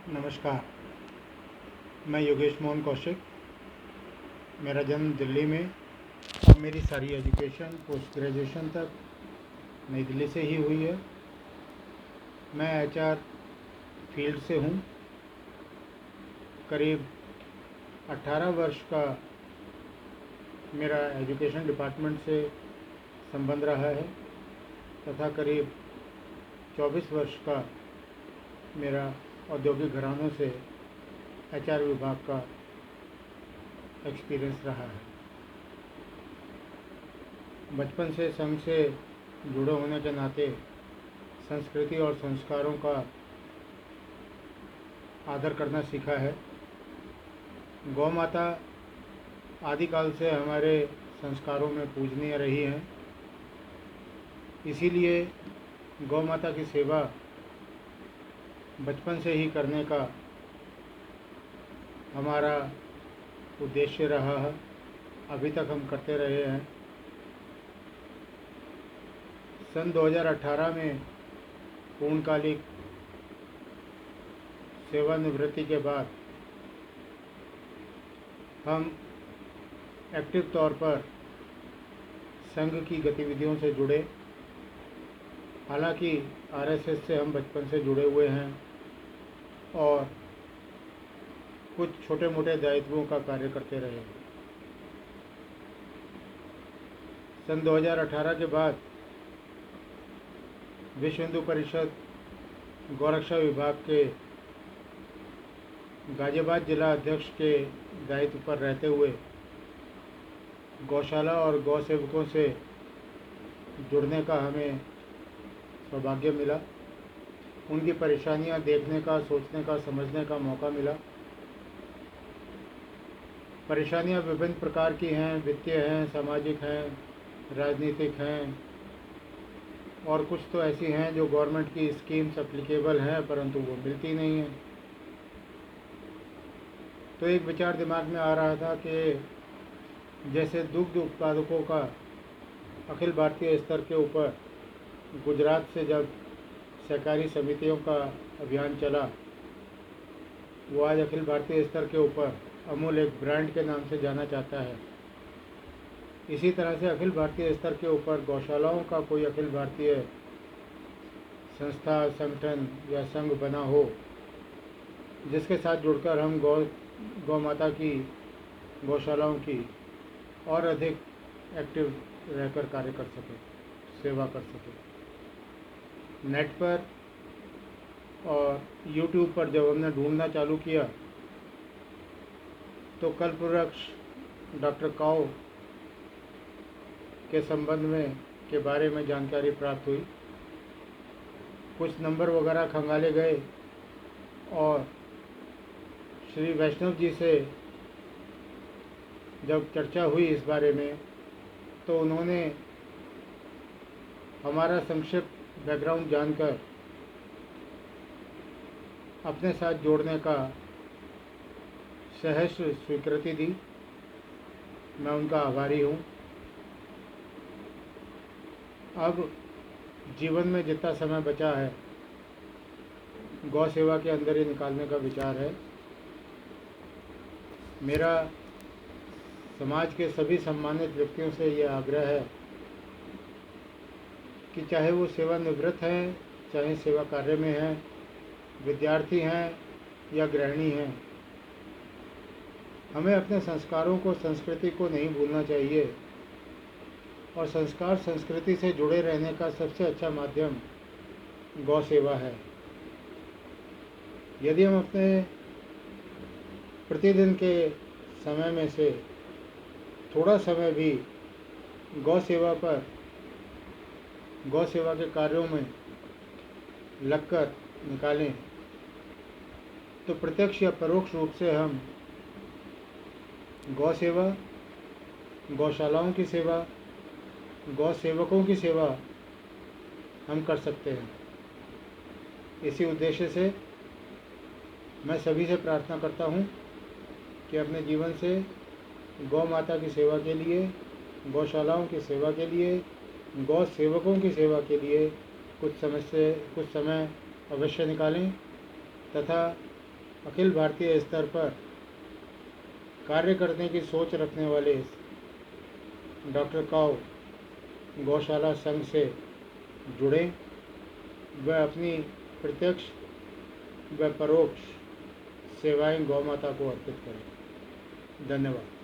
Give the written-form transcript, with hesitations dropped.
नमस्कार। मैं योगेश मोहन कौशिक। मेरा जन्म दिल्ली में और मेरी सारी एजुकेशन पोस्ट ग्रेजुएशन तक नई दिल्ली से ही हुई है। मैं एचआर फील्ड से हूँ। करीब 18 वर्ष का मेरा एजुकेशन डिपार्टमेंट से संबंध रहा है तथा करीब 24 वर्ष का मेरा औद्योगिक घरानों से एचआर विभाग का एक्सपीरियंस रहा है। बचपन से संघ से जुड़े होने के नाते संस्कृति और संस्कारों का आदर करना सीखा है। गौ माता आदिकाल से हमारे संस्कारों में पूजनीय रही हैं, इसीलिए गौ माता की सेवा बचपन से ही करने का हमारा उद्देश्य रहा है। अभी तक हम करते रहे हैं। सन 2018 में पूर्णकालिक सेवानिवृत्ति के बाद हम एक्टिव तौर पर संघ की गतिविधियों से जुड़े। हालांकि आरएसएस से हम बचपन से जुड़े हुए हैं और कुछ छोटे मोटे दायित्वों का कार्य करते रहे। सन 2018 के बाद विश्व हिंदू परिषद गौरक्षा विभाग के गाजियाबाद जिला अध्यक्ष के दायित्व पर रहते हुए गौशाला और गौ सेवकों से जुड़ने का हमें सौभाग्य मिला। उनकी परेशानियां देखने का, सोचने का, समझने का मौका मिला। परेशानियां विभिन्न प्रकार की हैं, वित्तीय हैं, सामाजिक हैं, राजनीतिक हैं और कुछ तो ऐसी हैं जो गवर्नमेंट की स्कीम्स एप्लीकेबल हैं परंतु वो मिलती नहीं हैं। तो एक विचार दिमाग में आ रहा था कि जैसे दुग्ध उत्पादकों का अखिल भारतीय स्तर के ऊपर गुजरात से जब सहकारी समितियों का अभियान चला, वो आज अखिल भारतीय स्तर के ऊपर अमूल एक ब्रांड के नाम से जाना जाता है। इसी तरह से अखिल भारतीय स्तर के ऊपर गौशालाओं का कोई अखिल भारतीय संस्था, संगठन या संघ बना हो, जिसके साथ जुड़कर हम गौ माता की, गौशालाओं की और अधिक एक्टिव रहकर कार्य कर सकें, सेवा कर सकें। नेट पर और यूट्यूब पर जब हमने ढूंढना चालू किया तो कल्पवृक्ष डॉक्टर काओ के संबंध में के बारे में जानकारी प्राप्त हुई। कुछ नंबर वगैरह खंगाले गए और श्री वैष्णव जी से जब चर्चा हुई इस बारे में तो उन्होंने हमारा संक्षिप्त बैकग्राउंड जानकर अपने साथ जोड़ने का सहर्ष स्वीकृति दी। मैं उनका आभारी हूँ। अब जीवन में जितना समय बचा है गौ सेवा के अंदर ही निकालने का विचार है। मेरा समाज के सभी सम्मानित व्यक्तियों से यह आग्रह है कि चाहे वो सेवानिवृत्त हैं, चाहे सेवा कार्य में हैं, विद्यार्थी हैं या गृहिणी हैं, हमें अपने संस्कारों को, संस्कृति को नहीं भूलना चाहिए। और संस्कार संस्कृति से जुड़े रहने का सबसे अच्छा माध्यम गौ सेवा है। यदि हम अपने प्रतिदिन के समय में से थोड़ा समय भी गौ सेवा पर, गौ सेवा के कार्यों में लगकर निकालें तो प्रत्यक्ष या परोक्ष रूप से हम गौ सेवा, गौशालाओं की सेवा, गौ सेवकों की सेवा हम कर सकते हैं। इसी उद्देश्य से मैं सभी से प्रार्थना करता हूँ कि अपने जीवन से गौ माता की सेवा के लिए, गौशालाओं की सेवा के लिए, गौ सेवकों की सेवा के लिए कुछ समय अवश्य निकालें तथा अखिल भारतीय स्तर पर कार्य करने की सोच रखने वाले डॉक्टर काव गौशाला संघ से जुड़ें, वह अपनी प्रत्यक्ष व परोक्ष सेवाएं गौ माता को अर्पित करें। धन्यवाद।